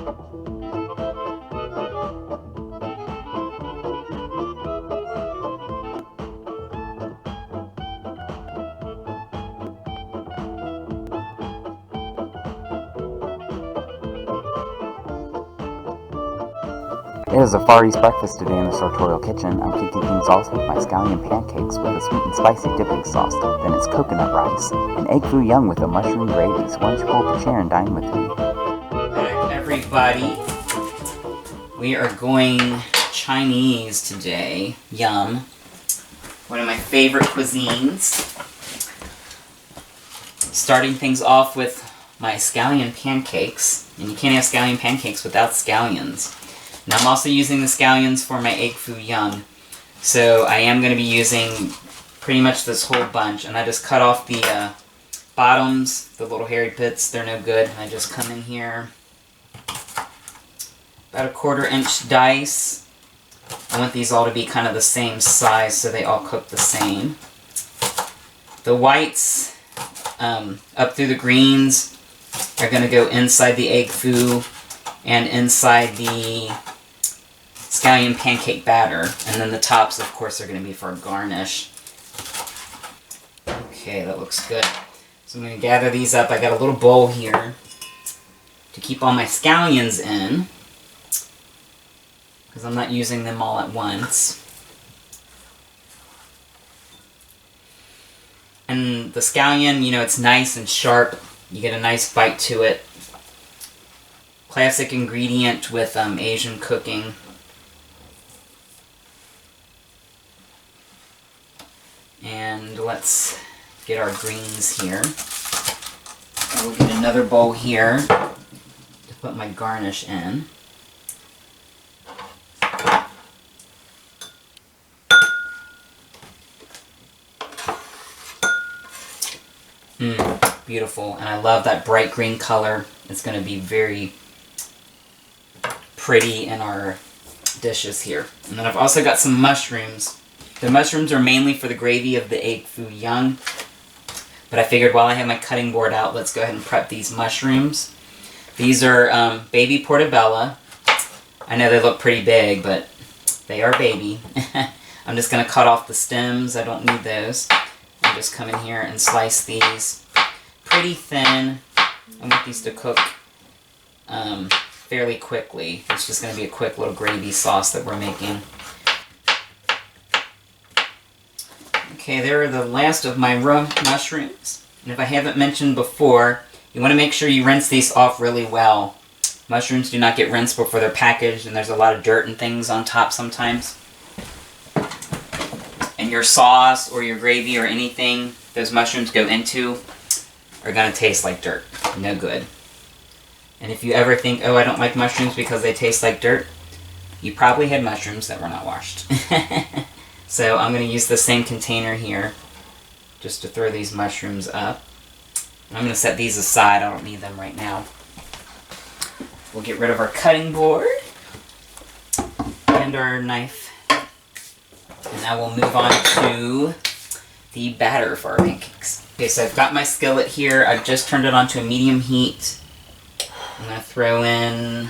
It is a Far East breakfast today in the Sartorial kitchen. I'm kicking things off with my scallion pancakes with a sweet and spicy dipping sauce. Then it's coconut rice and egg foo young with a mushroom gravy. So why don't you pull up a chair and dine with me? Back, everybody. We are going Chinese today. Yum. One of my favorite cuisines. Starting things off with my scallion pancakes. And you can't have scallion pancakes without scallions. Now I'm also using the scallions for my egg foo young. So I am going to be using pretty much this whole bunch. And I just cut off the bottoms, the little hairy bits. They're no good. And I just come in here. About a 1/4 inch dice. I want these all to be kind of the same size so they all cook the same. The whites up through the greens are going to go inside the egg foo and inside the scallion pancake batter. And then the tops, of course, are going to be for a garnish. Okay, that looks good. So I'm going to gather these up. I got a little bowl here to keep all my scallions in, because I'm not using them all at once. And the scallion, you know, it's nice and sharp. You get a nice bite to it. Classic ingredient with Asian cooking. And let's get our greens here. I will get another bowl here to put my garnish in. Beautiful. And I love that bright green color. It's going to be very pretty in our dishes here. And then I've also got some mushrooms. The mushrooms are mainly for the gravy of the egg foo young. But I figured while I have my cutting board out, let's go ahead and prep these mushrooms. These are baby portobello. I know they look pretty big, but they are baby. I'm just going to cut off the stems. I don't need those. I'm just come in here and slice these pretty thin. I want these to cook fairly quickly. It's just going to be a quick little gravy sauce that we're making. Okay, there are the last of my raw mushrooms. And if I haven't mentioned before, you want to make sure you rinse these off really well. Mushrooms do not get rinsed before they're packaged, and there's a lot of dirt and things on top sometimes. And your sauce or your gravy or anything those mushrooms go into are going to taste like dirt. No good. And if you ever think, oh, I don't like mushrooms because they taste like dirt, you probably had mushrooms that were not washed. So I'm going to use the same container here just to throw these mushrooms up. And I'm going to set these aside. I don't need them right now. We'll get rid of our cutting board and our knife. And now we'll move on to the batter for our pancakes. Okay, so I've got my skillet here. I've just turned it on to a medium heat. I'm going to throw in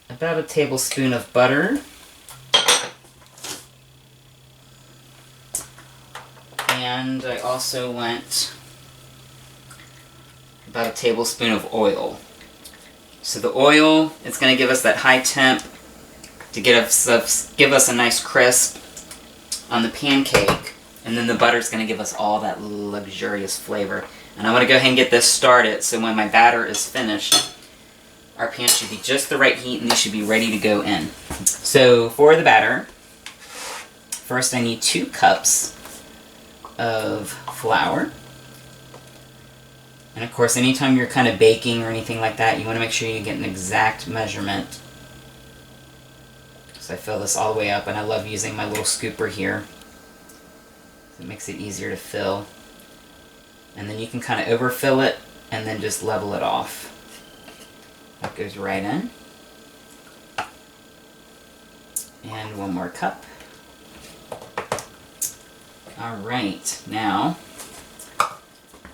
about a tablespoon of butter. And I also want about a tablespoon of oil. So the oil is going to give us that high temp to give us a nice crisp on the pancake. And then the butter is going to give us all that luxurious flavor. And I want to go ahead and get this started so when my batter is finished, our pan should be just the right heat and these should be ready to go in. So for the batter, first I need 2 cups of flour. And of course, anytime you're kind of baking or anything like that, you want to make sure you get an exact measurement. So I fill this all the way up, and I love using my little scooper here. It makes it easier to fill. And then you can kind of overfill it and then just level it off. That goes right in. And 1 more cup. Alright, now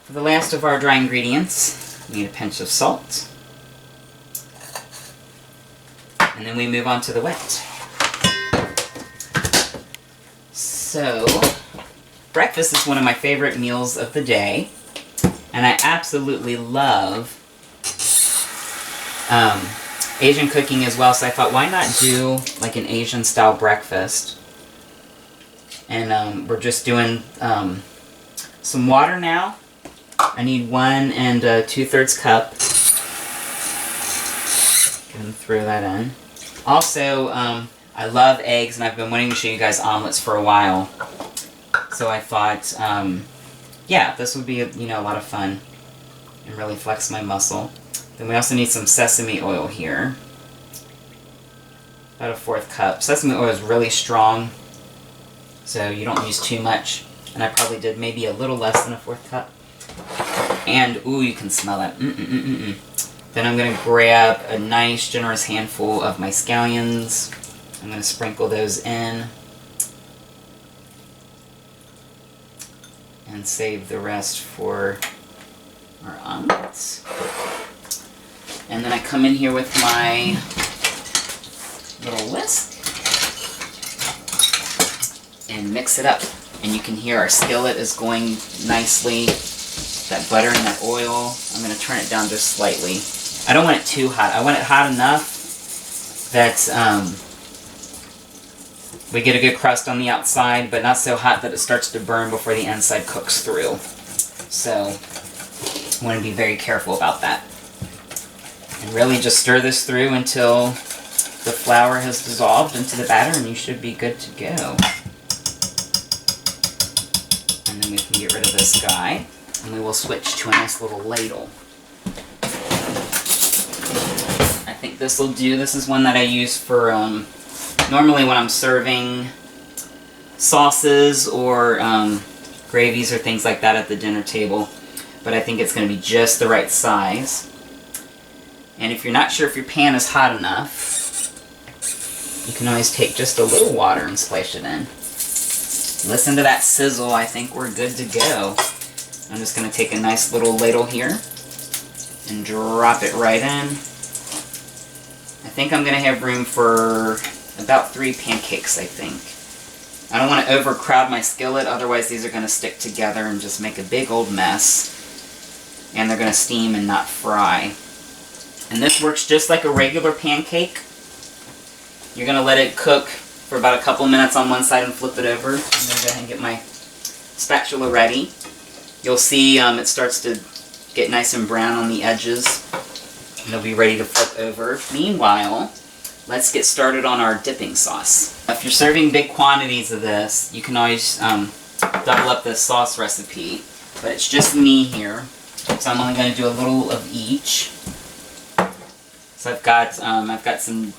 for the last of our dry ingredients, We need a pinch of salt. And then we move on to the wet. So, breakfast is one of my favorite meals of the day. And I absolutely love Asian cooking as well. So I thought, why not do like an Asian style breakfast? And we're just doing some water now. I need 1 2/3 cup. Go and throw that in. Also, I love eggs, and I've been wanting to show you guys omelets for a while. So I thought, yeah, this would be a lot of fun and really flex my muscle. Then we also need some sesame oil here. About a 1/4 cup. Sesame oil is really strong, so you don't use too much. And I probably did maybe a little less than a 1/4 cup. And, ooh, you can smell it. Then I'm going to grab a nice, generous handful of my scallions. I'm going to sprinkle those in. And save the rest for our omelets. And then I come in here with my little whisk and mix it up. And you can hear our skillet is going nicely. That butter and that oil. I'm going to turn it down just slightly. I don't want it too hot. I want it hot enough that we get a good crust on the outside, but not so hot that it starts to burn before the inside cooks through. So I want to be very careful about that. And really just stir this through until the flour has dissolved into the batter, and you should be good to go. And then we can get rid of this guy, and we will switch to a nice little ladle. I think this will do. This is one that I use for normally when I'm serving sauces or gravies or things like that at the dinner table. But I think it's going to be just the right size. And if you're not sure if your pan is hot enough, you can always take just a little water and splash it in. Listen to that sizzle. I think we're good to go. I'm just going to take a nice little ladle here and drop it right in. I think I'm going to have room for about 3 pancakes, I think. I don't want to overcrowd my skillet, otherwise these are going to stick together and just make a big old mess. And they're going to steam and not fry. And this works just like a regular pancake. You're going to let it cook for about a couple minutes on one side and flip it over. I'm going to go ahead and get my spatula ready. You'll see it starts to get nice and brown on the edges. And it'll be ready to flip over. Meanwhile, let's get started on our dipping sauce. If you're serving big quantities of this, you can always double up this sauce recipe. But it's just me here, so I'm only going to do a little of each. So I've got some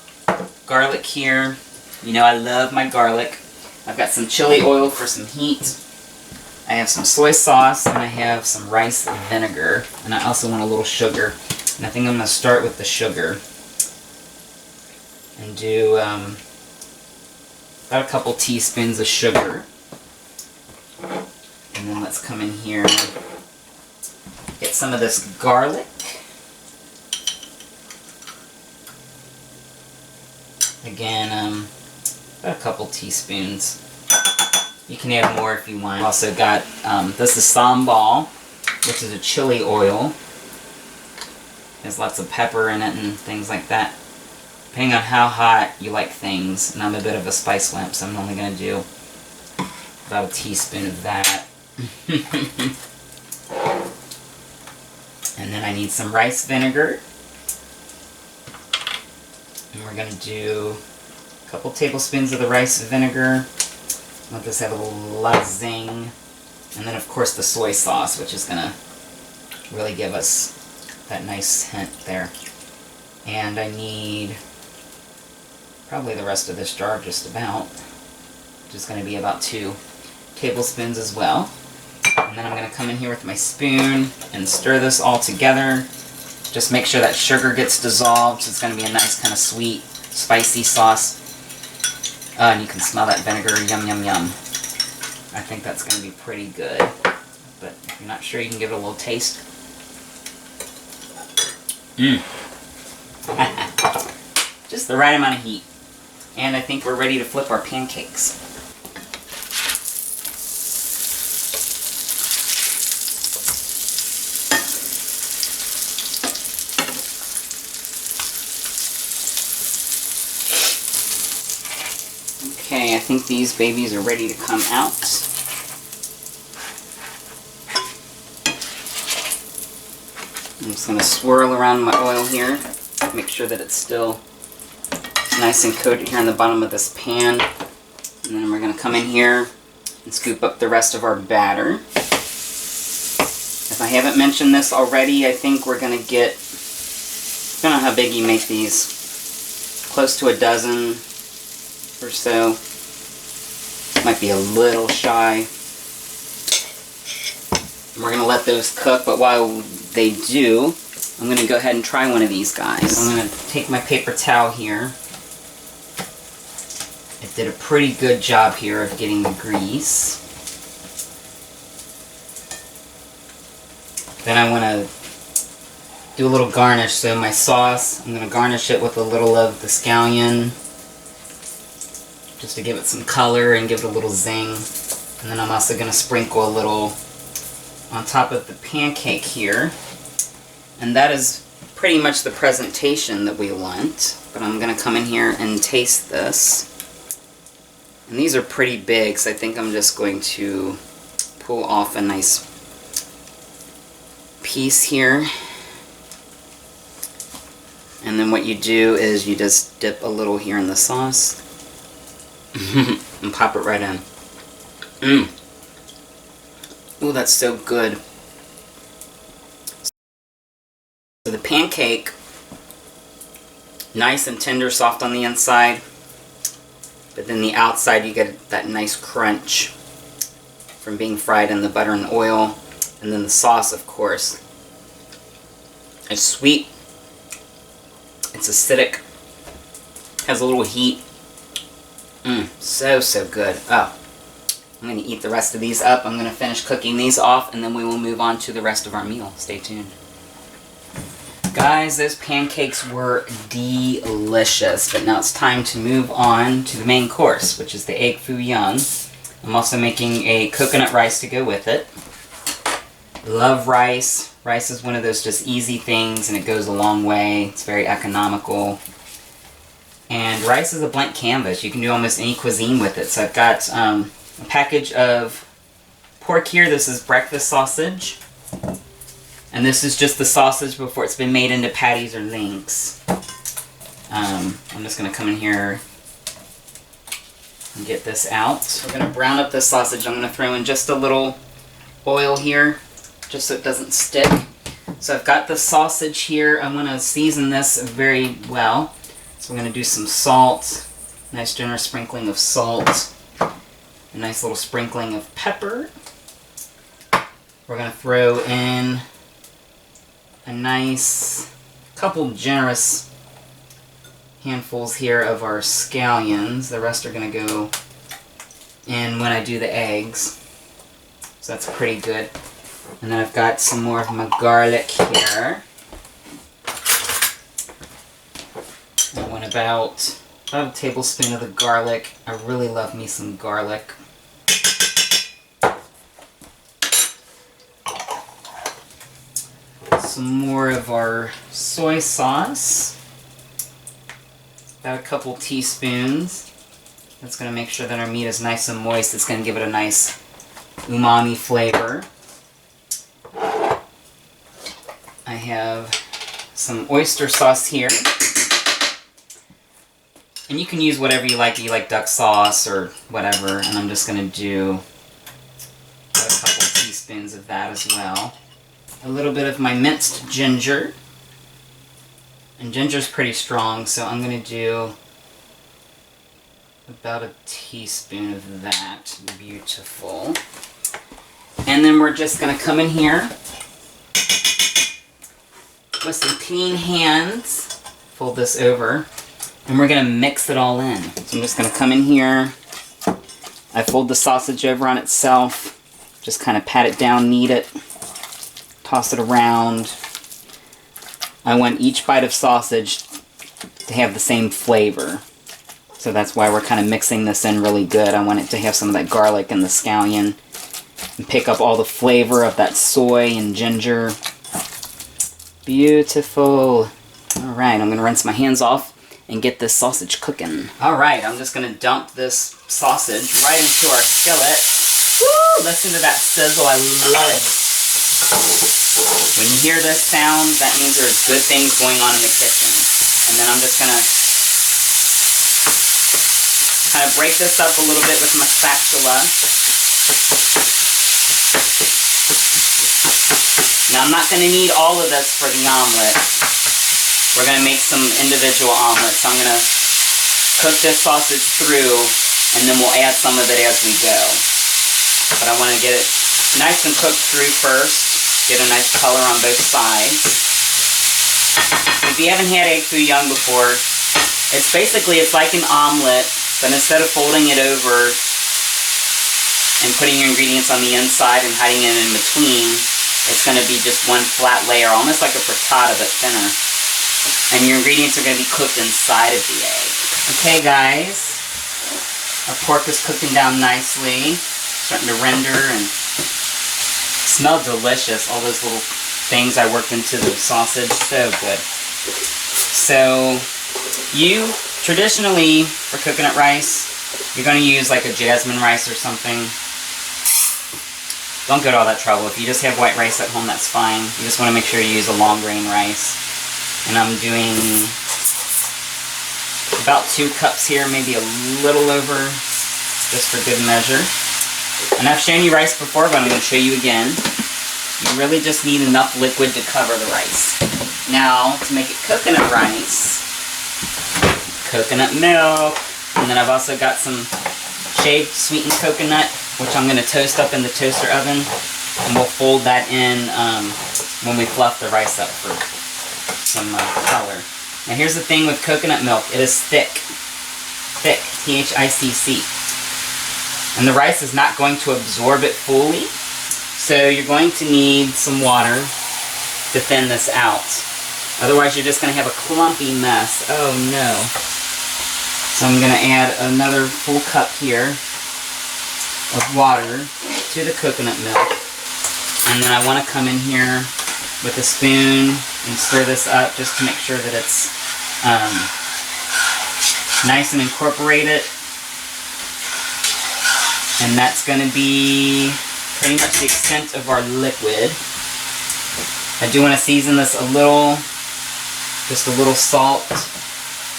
garlic here. You know I love my garlic. I've got some chili oil for some heat. I have some soy sauce, and I have some rice vinegar. And I also want a little sugar. And I think I'm going to start with the sugar. And do about a couple teaspoons of sugar. And then let's come in here and get some of this garlic. Again, about a couple teaspoons. You can add more if you want. Also got, this is sambal, which is a chili oil. There's lots of pepper in it and things like that. Depending on how hot you like things, and I'm a bit of a spice lamp, so I'm only going to do about a teaspoon of that. And then I need some rice vinegar. And we're going to do a couple tablespoons of the rice vinegar. Let this have a lot of zing. And then of course the soy sauce, which is going to really give us that nice hint there. And I need probably the rest of this jar just about, which is going to be about 2 tablespoons as well. And then I'm going to come in here with my spoon and stir this all together. Just make sure that sugar gets dissolved, so it's going to be a nice kind of sweet, spicy sauce. And you can smell that vinegar, yum yum yum. I think that's going to be pretty good. But if you're not sure, you can give it a little taste. Just the right amount of heat. And I think we're ready to flip our pancakes. Okay, I think these babies are ready to come out. I'm just going to swirl around my oil here, make sure that it's still nice and coated here on the bottom of this pan. And then we're going to come in here and scoop up the rest of our batter. If I haven't mentioned this already, I think we're going to get, depending on how big you make these, close to a dozen or so. Might be a little shy. We're going to let those cook, but while they do, I'm going to go ahead and try one of these guys. I'm going to take my paper towel here. It did a pretty good job here of getting the grease. Then I want to do a little garnish. So my sauce, I'm going to garnish it with a little of the scallion, just to give it some color and give it a little zing. And then I'm also going to sprinkle a little on top of the pancake here. And that is pretty much the presentation that we want. But I'm going to come in here and taste this. And these are pretty big, so I think I'm just going to pull off a nice piece here. And then what you do is you just dip a little here in the sauce and pop it right in. Ooh, that's so good. So the pancake, nice and tender, soft on the inside, but then the outside you get that nice crunch from being fried in the butter and oil. And then the sauce, of course, it's sweet, it's acidic, has a little heat. So good. Oh, I'm going to eat the rest of these up. I'm going to finish cooking these off, and then we will move on to the rest of our meal. Stay tuned. Guys, those pancakes were delicious, but now it's time to move on to the main course, which is the egg foo young. I'm also making a coconut rice to go with it. Love rice. Rice is one of those just easy things, and it goes a long way. It's very economical. And rice is a blank canvas. You can do almost any cuisine with it. So I've got a package of pork here. This is breakfast sausage. And this is just the sausage before it's been made into patties or links. I'm just going to come in here and get this out. So we're going to brown up this sausage. I'm going to throw in just a little oil here, just so it doesn't stick. So I've got the sausage here. I'm going to season this very well. So I'm going to do some salt, nice generous sprinkling of salt, a nice little sprinkling of pepper. We're going to throw in a nice couple generous handfuls here of our scallions. The rest are going to go in when I do the eggs. So that's pretty good. And then I've got some more of my garlic here. I want about a tablespoon of the garlic. I really love me some garlic. Some more of our soy sauce. About a couple teaspoons. That's going to make sure that our meat is nice and moist. It's going to give it a nice umami flavor. I have some oyster sauce here. And you can use whatever you like. You like duck sauce or whatever. And I'm just going to do a couple teaspoons of that as well. A little bit of my minced ginger. And ginger's pretty strong, so I'm going to do about a teaspoon of that. Beautiful. And then we're just going to come in here with some clean hands. Fold this over. And we're going to mix it all in. So I'm just going to come in here. I fold the sausage over on itself. Just kind of pat it down, knead it. Toss it around. I want each bite of sausage to have the same flavor. So that's why we're kind of mixing this in really good. I want it to have some of that garlic and the scallion and pick up all the flavor of that soy and ginger. Beautiful. Alright, I'm going to rinse my hands off and get this sausage cooking. Alright, I'm just going to dump this sausage right into our skillet. Woo! Listen to that sizzle, I love it. When you hear this sound, that means there's good things going on in the kitchen. And then I'm just going to kind of break this up a little bit with my spatula. Now I'm not going to need all of this for the omelet. We're going to make some individual omelets. So I'm going to cook this sausage through, and then we'll add some of it as we go. But I want to get it nice and cooked through first. Get a nice color on both sides. If you haven't had egg foo young before, it's like an omelet, but instead of folding it over and putting your ingredients on the inside and hiding it in between, it's going to be just one flat layer, almost like a frittata but thinner. And your ingredients are going to be cooked inside of the egg. Okay guys, our pork is cooking down nicely, starting to render and smell delicious. All those little things I worked into the sausage, so good. So you traditionally, for coconut rice, you're going to use like a jasmine rice or something. Don't go to all that trouble. If you just have white rice at home, that's fine. You just want to make sure you use a long grain rice. And I'm doing about 2 cups here, maybe a little over, just for good measure. And I've shown you rice before, but I'm going to show you again. You really just need enough liquid to cover the rice. Now, to make it coconut rice, coconut milk, and then I've also got some shaved sweetened coconut, which I'm going to toast up in the toaster oven, and we'll fold that in when we fluff the rice up for some color. Now here's the thing with coconut milk, it is thick, T-H-I-C-C, and the rice is not going to absorb it fully, so you're going to need some water to thin this out. Otherwise you're just going to have a clumpy mess. Oh no. So I'm going to add another full cup here of water to the coconut milk. And then I want to come in here with a spoon and stir this up just to make sure that it's nice and incorporated. And that's going to be pretty much the extent of our liquid. I do want to season this a little, just a little salt.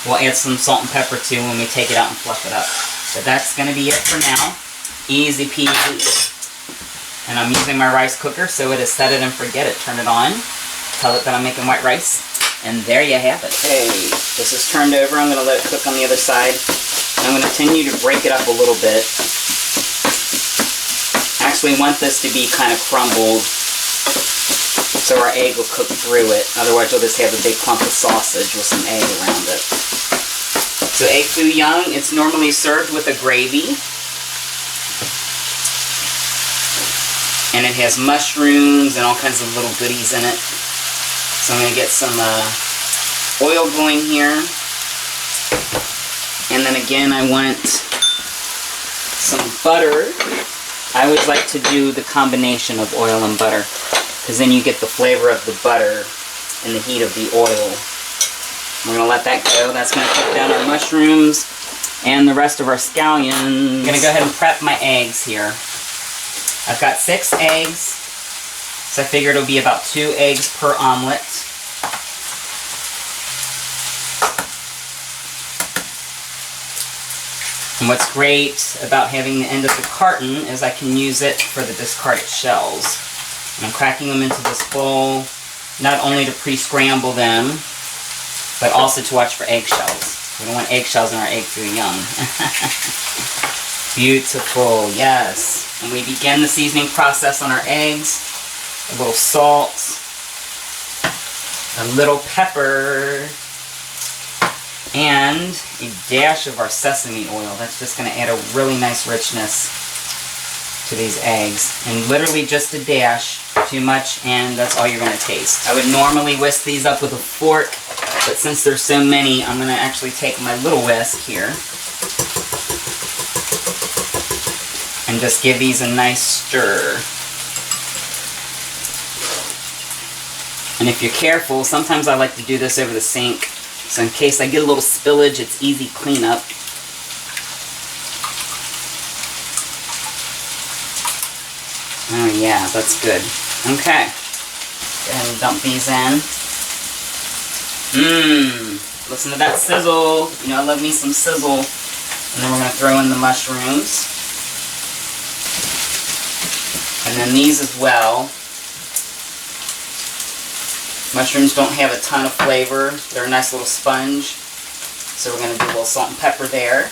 We'll add some salt and pepper too when we take it out and fluff it up. But that's going to be it for now. Easy peasy. And I'm using my rice cooker, so it is set it and forget it. Turn it on. Tell it that I'm making white rice. And there you have it. Hey, this is turned over. I'm going to let it cook on the other side. And I'm going to continue to break it up a little bit. I actually want this to be kind of crumbled so our egg will cook through it. Otherwise you'll just have a big clump of sausage with some egg around it. So egg foo young, it's normally served with a gravy. And it has mushrooms and all kinds of little goodies in it. So I'm going to get some oil going here. And then again I want some butter. I always like to do the combination of oil and butter, because then you get the flavor of the butter and the heat of the oil. We're going to let that go. That's going to cook down our mushrooms and the rest of our scallions. I'm going to go ahead and prep my eggs here. I've got 6 eggs, so I figured it'll be about 2 eggs per omelet. And what's great about having the end of the carton is I can use it for the discarded shells. And I'm cracking them into this bowl, not only to pre-scramble them, but also to watch for eggshells. We don't want eggshells in our egg foo young. Beautiful, yes. And we begin the seasoning process on our eggs. A little salt, a little pepper, and a dash of our sesame oil. That's just going to add a really nice richness to these eggs. And literally just a dash too much, and that's all you're going to taste. I would normally whisk these up with a fork, but since there's so many, I'm going to actually take my little whisk here and just give these a nice stir. And if you're careful, sometimes I like to do this over the sink, so in case I get a little spillage, it's easy cleanup. Oh yeah, that's good. Okay. Go ahead and dump these in. Mmm. Listen to that sizzle. You know I love me some sizzle. And then we're going to throw in the mushrooms. And then these as well. Mushrooms don't have a ton of flavor. They're a nice little sponge. So we're going to do a little salt and pepper there.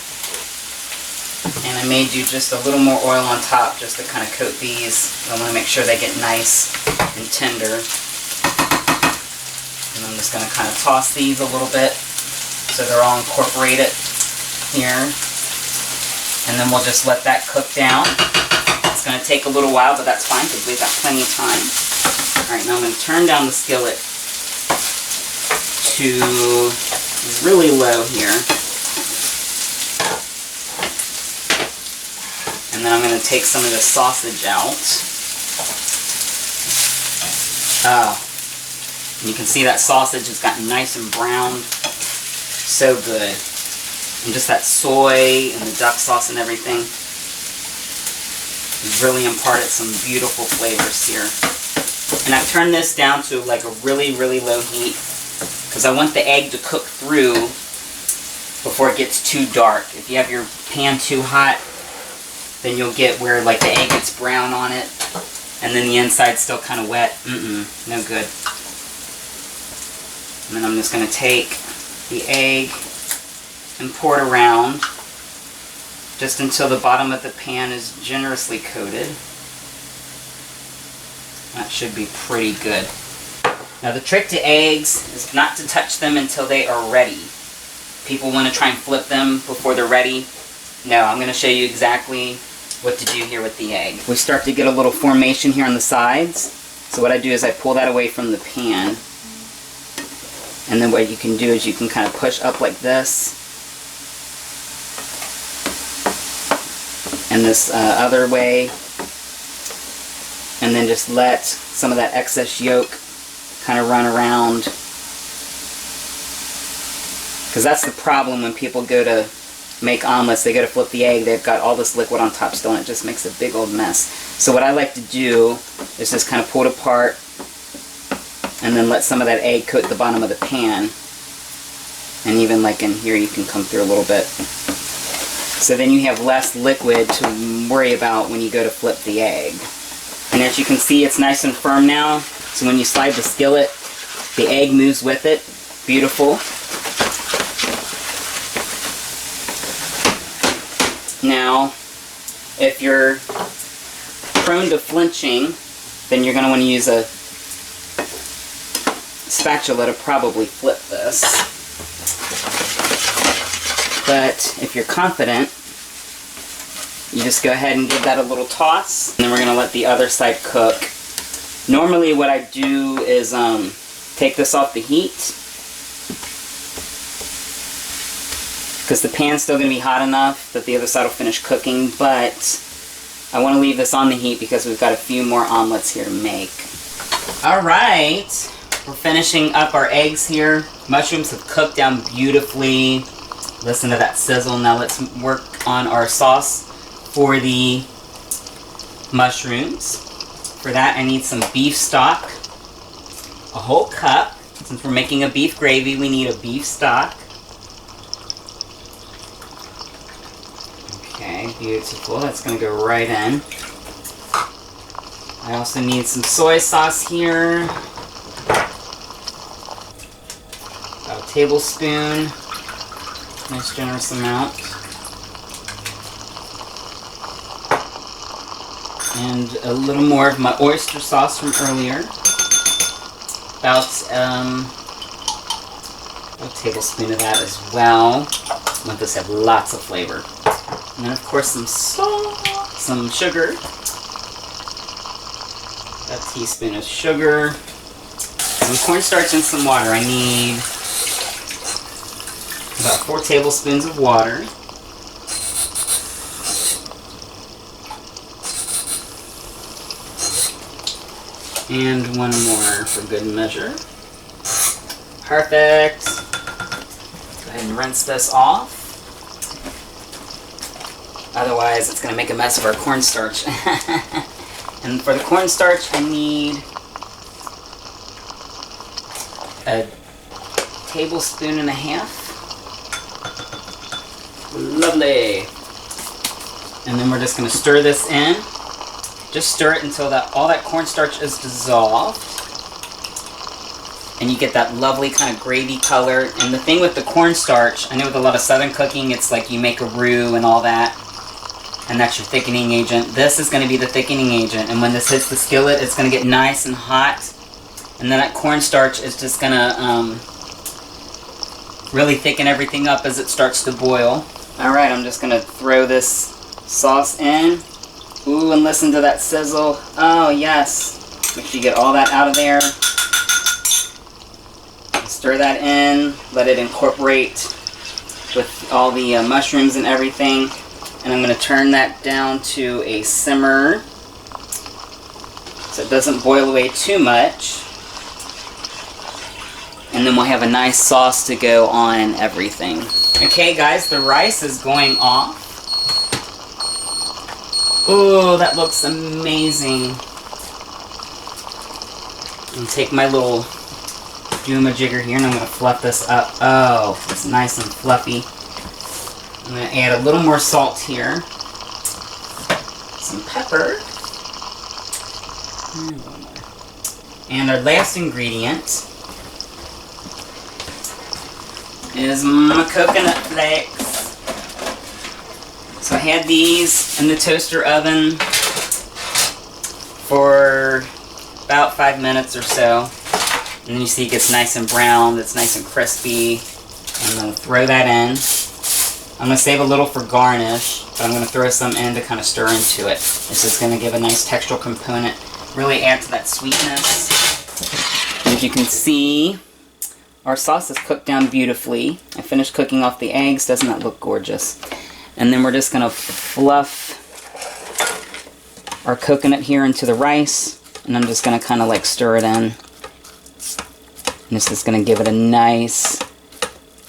And I made you just a little more oil on top just to kind of coat these. I want to make sure they get nice and tender. And I'm just going to kind of toss these a little bit so they're all incorporated here. And then we'll just let that cook down. It's going to take a little while, but that's fine because we've got plenty of time. Alright, now I'm going to turn down the skillet to really low here. And then I'm going to take some of the sausage out. Oh, and you can see that sausage has gotten nice and browned. So good. And just that soy and the duck sauce and everything really imparted some beautiful flavors here. And I've turned this down to like a really, really low heat because I want the egg to cook through before it gets too dark. If you have your pan too hot, then you'll get where like the egg gets brown on it and then the inside's still kind of wet. No good. And then I'm just going to take the egg and pour it around just until the bottom of the pan is generously coated. That should be pretty good. Now the trick to eggs is not to touch them until they are ready. People want to try and flip them before they're ready. No, I'm going to show you exactly what to do here with the egg. We start to get a little formation here on the sides. So what I do is I pull that away from the pan. And then what you can do is you can kind of push up like this. And this other way. And then just let some of that excess yolk kind of run around. Because that's the problem when people go to make omelets, they go to flip the egg, they've got all this liquid on top still and it just makes a big old mess. So what I like to do is just kind of pull it apart and then let some of that egg coat the bottom of the pan. And even like in here you can come through a little bit. So then you have less liquid to worry about when you go to flip the egg. And as you can see, it's nice and firm now. So when you slide the skillet, the egg moves with it. Beautiful. Now, if you're prone to flinching, then you're going to want to use a spatula to probably flip this. But if you're confident, you just go ahead and give that a little toss. And then we're going to let the other side cook. Normally what I do is take this off the heat, because the pan's still going to be hot enough that the other side will finish cooking, but I want to leave this on the heat because we've got a few more omelets here to make. Alright, we're finishing up our eggs here. Mushrooms have cooked down beautifully. Listen to that sizzle. Now let's work on our sauce for the mushrooms. For that I need some beef stock, a whole cup. Since we're making a beef gravy, we need a beef stock. Okay, beautiful. That's going to go right in. I also need some soy sauce here. About a tablespoon. Nice generous amount. And a little more of my oyster sauce from earlier. About a tablespoon of that as well. I want this to have lots of flavor. And then of course some salt, some sugar. a teaspoon of sugar, some cornstarch and some water. I need about 4 tablespoons of water. And 1 more for good measure. Perfect. Go ahead and rinse this off. Otherwise, it's going to make a mess of our cornstarch. And for the cornstarch, I need a 1.5 tablespoons. Lovely. And then we're just going to stir this in. Just stir it until all that cornstarch is dissolved. And you get that lovely kind of gravy color. And the thing with the cornstarch, I know with a lot of southern cooking, it's like you make a roux and all that. And that's your thickening agent. This is going to be the thickening agent. And when this hits the skillet, it's going to get nice and hot. And then that cornstarch is just going to really thicken everything up as it starts to boil. Alright, I'm just going to throw this sauce in. Ooh, and listen to that sizzle. Oh, yes. Make sure you get all that out of there. Stir that in. Let it incorporate with all the mushrooms and everything. And I'm going to turn that down to a simmer so it doesn't boil away too much. And then we'll have a nice sauce to go on everything. Okay, guys, the rice is going off. Oh, that looks amazing. And take my little doom-a-jigger here and I'm going to fluff this up. Oh, it's nice and fluffy. I'm going to add a little more salt here. Some pepper. And one more. And our last ingredient is my coconut flakes. So I had these in the toaster oven for about 5 minutes or so. And then you see it gets nice and brown, it's nice and crispy. I'm going to throw that in. I'm going to save a little for garnish, but I'm going to throw some in to kind of stir into it. This is going to give a nice textural component, really add to that sweetness. And as you can see, our sauce is cooked down beautifully. I finished cooking off the eggs. Doesn't that look gorgeous? And then we're just going to fluff our coconut here into the rice. And I'm just going to kind of like stir it in. And this is going to give it a nice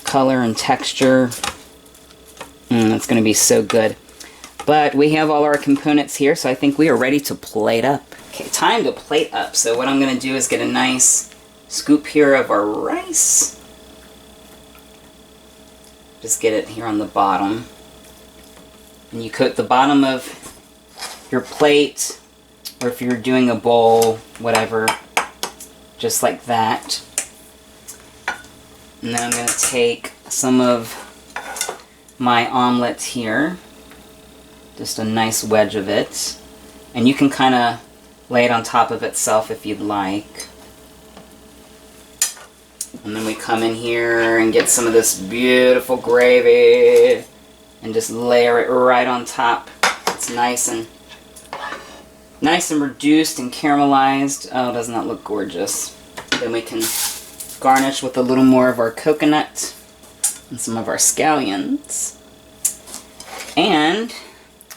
color and texture. It's going to be so good. But we have all our components here, so I think we are ready to plate up. Okay, time to plate up. So what I'm going to do is get a nice scoop here of our rice. Just get it here on the bottom. And you coat the bottom of your plate, or if you're doing a bowl, whatever, just like that. And then I'm going to take some of my omelet here, just a nice wedge of it, and you can kind of lay it on top of itself if you'd like. And then we come in here and get some of this beautiful gravy and just layer it right on top. It's nice and reduced and caramelized. Oh, doesn't that look gorgeous? Then we can garnish with a little more of our coconut and some of our scallions. And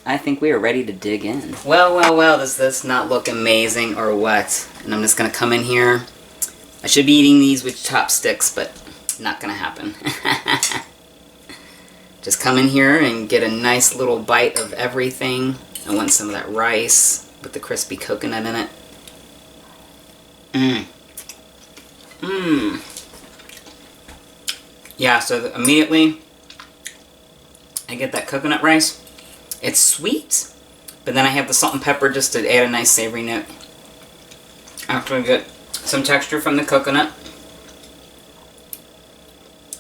I think we are ready to dig in. Well, well, well, does this not look amazing or what? And I'm just going to come in here. I should be eating these with chopsticks, but not going to happen. Just come in here and get a nice little bite of everything. I want some of that rice with the crispy coconut in it. Yeah, so immediately I get that coconut rice. It's sweet, but then I have the salt and pepper just to add a nice savory note. After I get some texture from the coconut.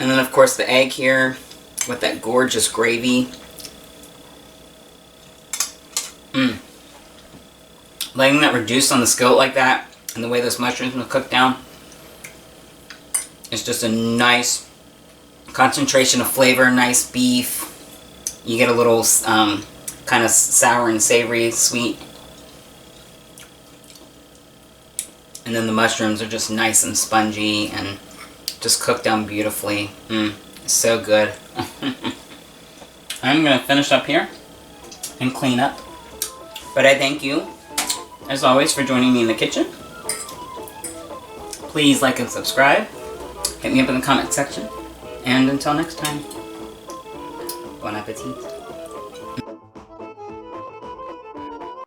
And then of course the egg here with that gorgeous gravy. Letting that reduce on the skillet like that, and the way those mushrooms will cook down, it's just a nice concentration of flavor, nice beef. You get a little kind of sour and savory, sweet. And then the mushrooms are just nice and spongy and just cooked down beautifully. So good. I'm going to finish up here and clean up. But I thank you, as always, for joining me in the kitchen. Please like and subscribe. Hit me up in the comment section. And until next time, bon appetit.